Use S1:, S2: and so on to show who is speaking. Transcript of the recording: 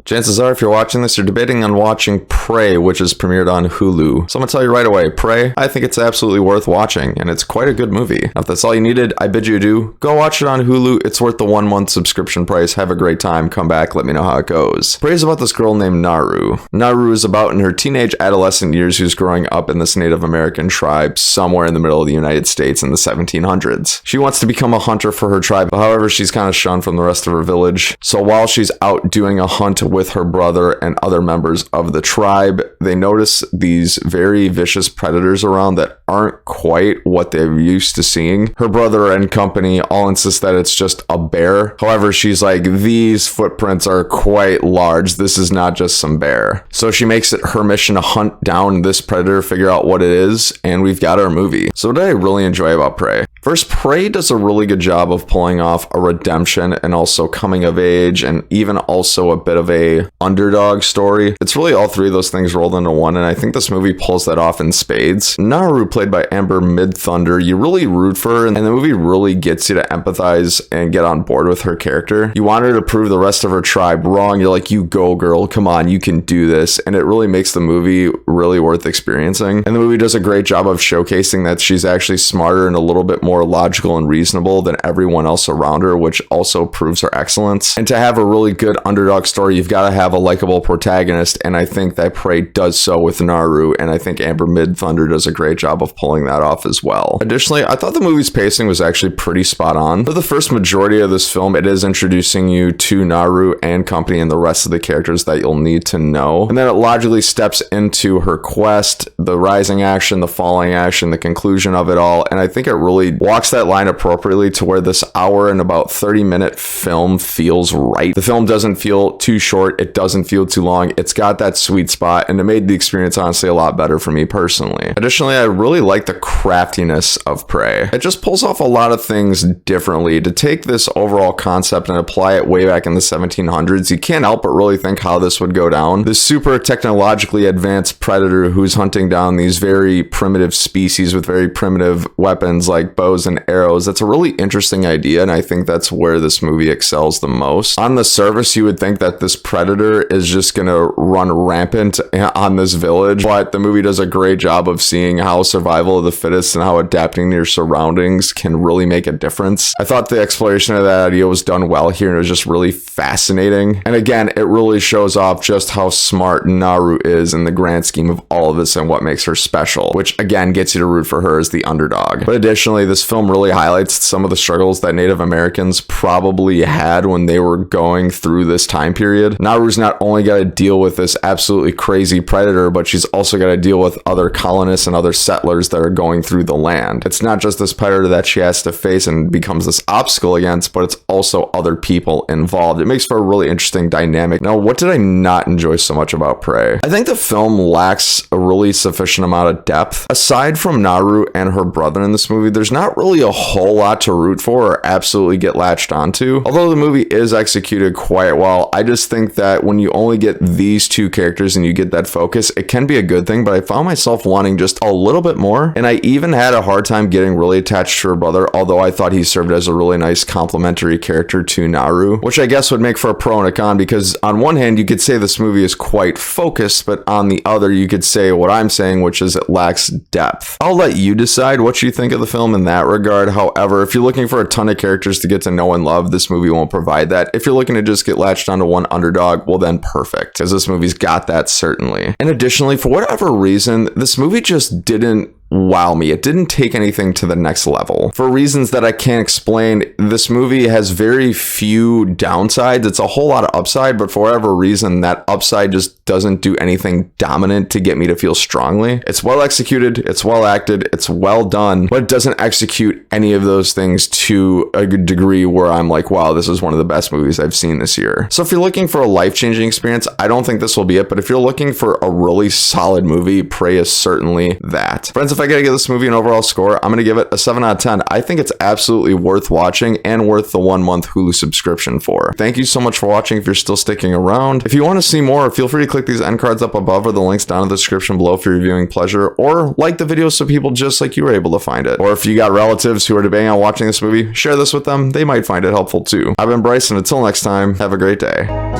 S1: Chances are if you're watching this, you're debating on watching Prey, which is premiered on Hulu. So I'm gonna tell you right away, Prey, I think it's absolutely worth watching, and it's quite a good movie. Now, if that's all you needed, I bid you adieu. Go watch it on Hulu. It's worth the 1-month subscription price. Have a great time. Come back. Let me know how it goes. Prey is about this girl named Naru. Naru is about in her teenage adolescent years who's growing up in this Native American tribe somewhere in the middle of the United States in the 1700s. She wants to become a hunter for her tribe. However, she's kind of shunned from the rest of her village. So while she's out doing a hunt with her brother and other members of the tribe, they notice these very vicious predators around that aren't quite what they're used to seeing. Her brother and company all insist that it's just a bear. However, she's like, these footprints are quite large. This is not just some bear. So she makes it her mission to hunt down this predator, figure out what it is, and we've got our movie. So what did I really enjoy about Prey? First, Prey does a really good job of pulling off a redemption and also coming of age and even also a bit of a underdog story. It's really all three of those things rolled into one, and I think this movie pulls that off in spades. Naru, played by Amber Midthunder, you really root for her, and the movie really gets you to empathize and get on board with her character. You want her to prove the rest of her tribe wrong. You're like, you go girl, come on, you can do this, and it really makes the movie really worth experiencing. And the movie does a great job of showcasing that she's actually smarter and a little bit more logical and reasonable than everyone else around her, which also proves her excellence. And to have a really good underdog story, you've got to have a likable protagonist, and I think that Prey does so with Naru, and I think Amber Midthunder does a great job of pulling that off as well. Additionally, I thought the movie's pacing was actually pretty spot on. For the first majority of this film, it is introducing you to Naru and company and the rest of the characters that you'll need to know, and then it logically steps into her quest, the rising action, the falling action, the conclusion of it all, and I think it really walks that line appropriately to where this hour and about 30-minute film feels right. The film doesn't feel too short, it doesn't feel too long, it's got that sweet spot, and it made the experience honestly a lot better for me personally. Additionally, I really like the craftiness of Prey. It just pulls off a lot of things differently. To take this overall concept and apply it way back in the 1700s, you can't help but really think how this would go down. This super technologically advanced predator who's hunting down these very primitive species with very primitive weapons like bows and arrows. That's a really interesting idea, and I think that's where this movie excels the most. On the surface, you would think that this predator is just gonna run rampant on this village, but the movie does a great job of seeing how survival of the fittest and how adapting to your surroundings can really make a difference. I thought the exploration of that idea was done well here, and it was just really fascinating. And again, it really shows off just how smart Naru is in the grand scheme of all of this and what makes her special, which again gets you to root for her as the underdog. But additionally, this film really highlights some of the struggles that Native Americans probably had when they were going through this time period. Naru's not only got to deal with this absolutely crazy predator, but she's also got to deal with other colonists and other settlers that are going through the land. It's not just this predator that she has to face and becomes this obstacle against, but it's also other people involved. It makes for a really interesting dynamic. Now, what did I not enjoy so much about Prey? I think the film lacks a really sufficient amount of depth. Aside from Naru and her brother in this movie, there's not really a whole lot to root for or absolutely get latched onto. Although the movie is executed quite well, I just think that when you only get these two characters and you get that focus, it can be a good thing, but I found myself wanting just a little bit more, and I even had a hard time getting really attached to her brother, although I thought he served as a really nice complementary character to Naru, which I guess would make for a pro and a con, because on one hand, you could say this movie is quite focused, but on the other, you could say what I'm saying, which is it lacks depth. I'll let you decide what you think of the film in that regard. However, if you're looking for a ton of characters to get to know and love, this movie won't provide that. If you're looking to just get latched onto one underdog, well then perfect, because this movie's got that certainly. And additionally, for whatever reason, this movie just didn't wow me. It didn't take anything to the next level. For reasons that I can't explain, this movie has very few downsides. It's a whole lot of upside, but for whatever reason, that upside just doesn't do anything dominant to get me to feel strongly. It's well executed, it's well acted, it's well done, but it doesn't execute any of those things to a good degree where I'm like, wow, this is one of the best movies I've seen this year. So if you're looking for a life-changing experience, I don't think this will be it, but if you're looking for a really solid movie, Prey is certainly that. Friends, if I gotta give this movie an overall score, I'm gonna give it a 7 out of 10. I think it's absolutely worth watching and worth the 1-month Hulu subscription for. Thank you so much for watching if you're still sticking around. If you want to see more, feel free to click these end cards up above or the links down in the description below for your viewing pleasure, or like the video so people just like you are able to find it. Or if you got relatives who are debating on watching this movie, share this with them. They might find it helpful too. I've been Bryce, and until next time, have a great day.